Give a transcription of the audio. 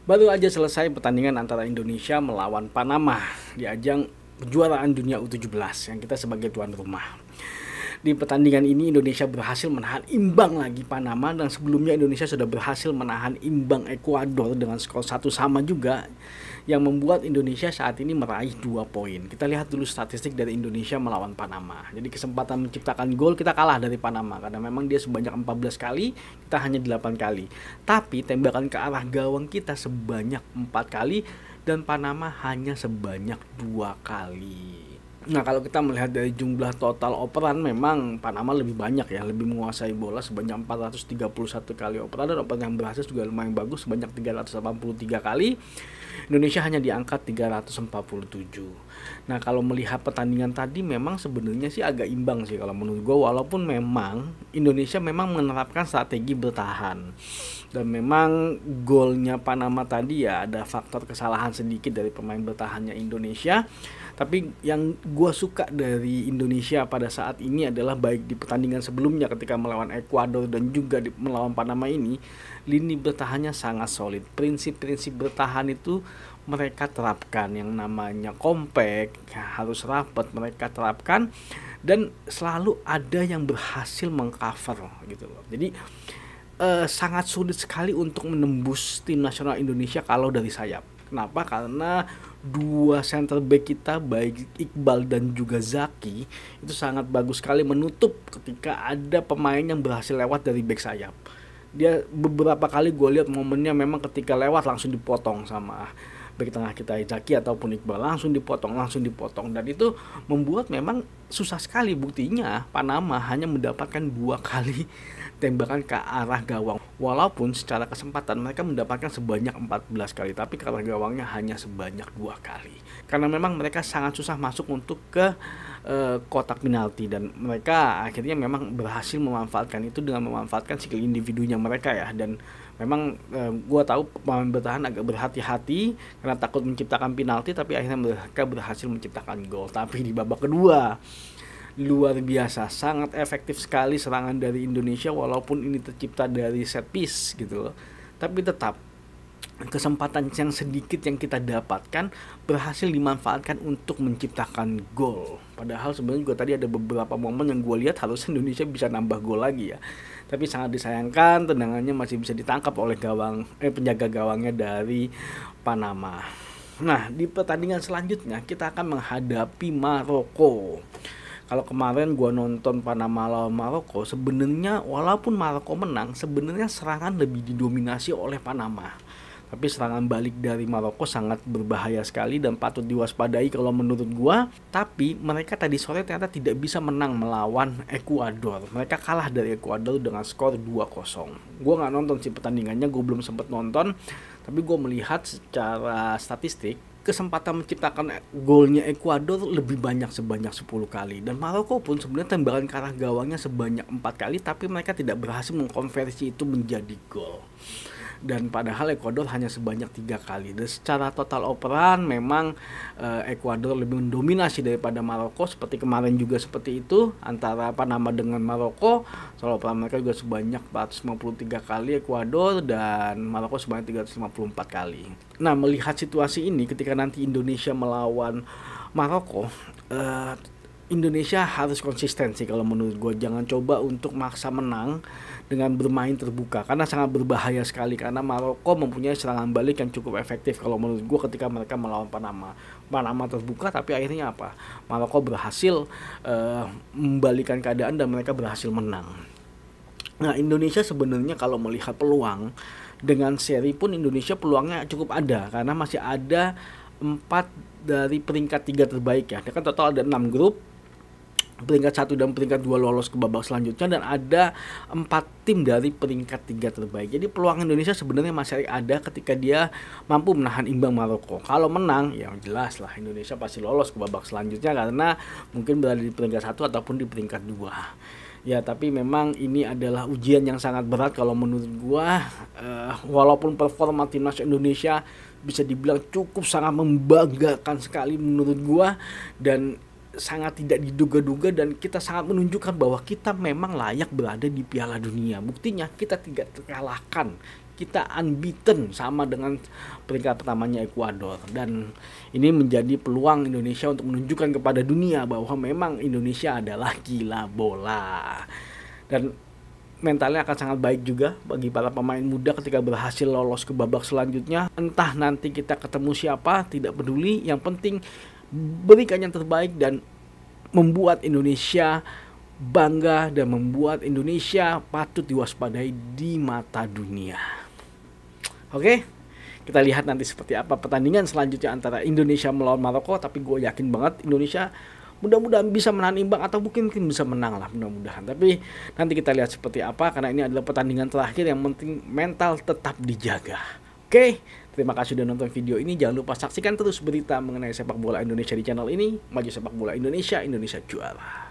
Baru aja selesai pertandingan antara Indonesia melawan Panama di ajang kejuaraan dunia U17 yang kita sebagai tuan rumah. Di pertandingan ini Indonesia berhasil menahan imbang lagi Panama, dan sebelumnya Indonesia sudah berhasil menahan imbang Ekuador dengan skor 1-1 juga, yang membuat Indonesia saat ini meraih 2 poin. Kita lihat dulu statistik dari Indonesia melawan Panama. Jadi kesempatan menciptakan gol kita kalah dari Panama karena memang dia sebanyak 14 kali, kita hanya 8 kali. Tapi tembakan ke arah gawang kita sebanyak 4 kali dan Panama hanya sebanyak 2 kali. Nah, kalau kita melihat dari jumlah total operan, memang Panama lebih banyak ya, lebih menguasai bola sebanyak 431 kali operan, dan operan yang berhasil juga lumayan bagus sebanyak 383 kali. Indonesia hanya diangkat 347. Nah, kalau melihat pertandingan tadi memang sebenarnya sih agak imbang sih kalau menurut gue, walaupun memang Indonesia memang menerapkan strategi bertahan. Dan memang golnya Panama tadi ya ada faktor kesalahan sedikit dari pemain bertahannya Indonesia. Tapi yang gue suka dari Indonesia pada saat ini adalah baik di pertandingan sebelumnya ketika melawan Ekuador dan juga melawan Panama ini, lini bertahannya sangat solid. Prinsip-prinsip bertahan itu mereka terapkan, yang namanya compact, harus rapat mereka terapkan, dan selalu ada yang berhasil mengcover gitu loh. Jadi sangat sulit sekali untuk menembus tim nasional Indonesia kalau dari sayap. Kenapa? Karena dua center back kita baik Iqbal dan juga Zaki itu sangat bagus sekali menutup ketika ada pemain yang berhasil lewat dari back sayap. Dia beberapa kali gue lihat momennya memang ketika lewat langsung dipotong sama back tengah kita Zaki ataupun Iqbal, langsung dipotong, dan itu membuat memang susah sekali. Buktinya Panama hanya mendapatkan 2 kali tembakan ke arah gawang, walaupun secara kesempatan mereka mendapatkan sebanyak 14 kali, tapi ke arah gawangnya hanya sebanyak 2 kali. Karena memang mereka sangat susah masuk untuk ke kotak penalti, dan mereka akhirnya memang berhasil memanfaatkan itu dengan memanfaatkan skill individunya mereka ya. Dan memang gue tahu pemain bertahan agak berhati-hati karena takut menciptakan penalti, tapi akhirnya mereka berhasil menciptakan gol. Tapi di babak kedua luar biasa, sangat efektif sekali serangan dari Indonesia, walaupun ini tercipta dari set piece gitu loh. Tapi tetap kesempatan yang sedikit yang kita dapatkan berhasil dimanfaatkan untuk menciptakan gol. Padahal sebenarnya juga tadi ada beberapa momen yang gue lihat harusnya Indonesia bisa nambah gol lagi ya. Tapi sangat disayangkan tendangannya masih bisa ditangkap oleh penjaga gawangnya dari Panama. Nah, di pertandingan selanjutnya kita akan menghadapi Maroko. Kalau kemarin gua nonton Panama lawan Maroko, sebenarnya walaupun Maroko menang, sebenarnya serangan lebih didominasi oleh Panama. Tapi serangan balik dari Maroko sangat berbahaya sekali dan patut diwaspadai kalau menurut gua. Tapi mereka tadi sore ternyata tidak bisa menang melawan Ekuador. Mereka kalah dari Ekuador dengan skor 2-0. Gua nggak nonton sih pertandingannya, gua belum sempat nonton. Tapi gua melihat secara statistik, kesempatan menciptakan golnya Ekuador lebih banyak sebanyak 10 kali, dan Maroko pun sebenarnya tembakan ke arah gawangnya sebanyak 4 kali, tapi mereka tidak berhasil mengkonversi itu menjadi gol. Dan padahal Ekuador hanya sebanyak 3 kali. Dan secara total operan memang Ekuador lebih mendominasi daripada Maroko, seperti kemarin juga seperti itu antara Panama dengan Maroko. Total operan mereka juga sebanyak 453 kali Ekuador, dan Maroko sebanyak 354 kali. Nah, melihat situasi ini ketika nanti Indonesia melawan Maroko, Indonesia harus konsistensi kalau menurut gue. Jangan coba untuk maksa menang dengan bermain terbuka, karena sangat berbahaya sekali, karena Maroko mempunyai serangan balik yang cukup efektif kalau menurut gue ketika mereka melawan Panama terbuka, tapi akhirnya apa? Maroko berhasil membalikan keadaan dan mereka berhasil menang. Nah, Indonesia sebenarnya kalau melihat peluang dengan seri pun Indonesia peluangnya cukup ada, karena masih ada 4 dari peringkat 3 terbaik ya. Kan total ada 6 grup, peringkat 1 dan peringkat 2 lolos ke babak selanjutnya, dan ada 4 tim dari peringkat 3 terbaik. Jadi peluang Indonesia sebenarnya masih ada ketika dia mampu menahan imbang Maroko. Kalau menang ya jelas lah Indonesia pasti lolos ke babak selanjutnya, karena mungkin berada di peringkat 1 ataupun di peringkat 2. Ya, tapi memang ini adalah ujian yang sangat berat kalau menurut gua. Walaupun performa timnas Indonesia bisa dibilang cukup sangat membanggakan sekali menurut gua, dan sangat tidak diduga-duga, dan kita sangat menunjukkan bahwa kita memang layak berada di Piala Dunia. Buktinya kita tidak terkalahkan kita unbeaten sama dengan peringkat pertamanya Ekuador, dan ini menjadi peluang Indonesia untuk menunjukkan kepada dunia bahwa memang Indonesia adalah gila bola. Dan mentalnya akan sangat baik juga bagi para pemain muda ketika berhasil lolos ke babak selanjutnya. Entah nanti kita ketemu siapa, tidak peduli, yang penting berikan yang terbaik dan membuat Indonesia bangga dan membuat Indonesia patut diwaspadai di mata dunia. Oke, kita lihat nanti seperti apa pertandingan selanjutnya antara Indonesia melawan Maroko. Tapi gue yakin banget Indonesia mudah-mudahan bisa menahan imbang atau mungkin bisa menang lah, mudah-mudahan. Tapi nanti kita lihat seperti apa, karena ini adalah pertandingan terakhir. Yang penting mental tetap dijaga. Oke, terima kasih sudah nonton video ini. Jangan lupa saksikan terus berita mengenai sepak bola Indonesia di channel ini. Maju sepak bola Indonesia, Indonesia juara.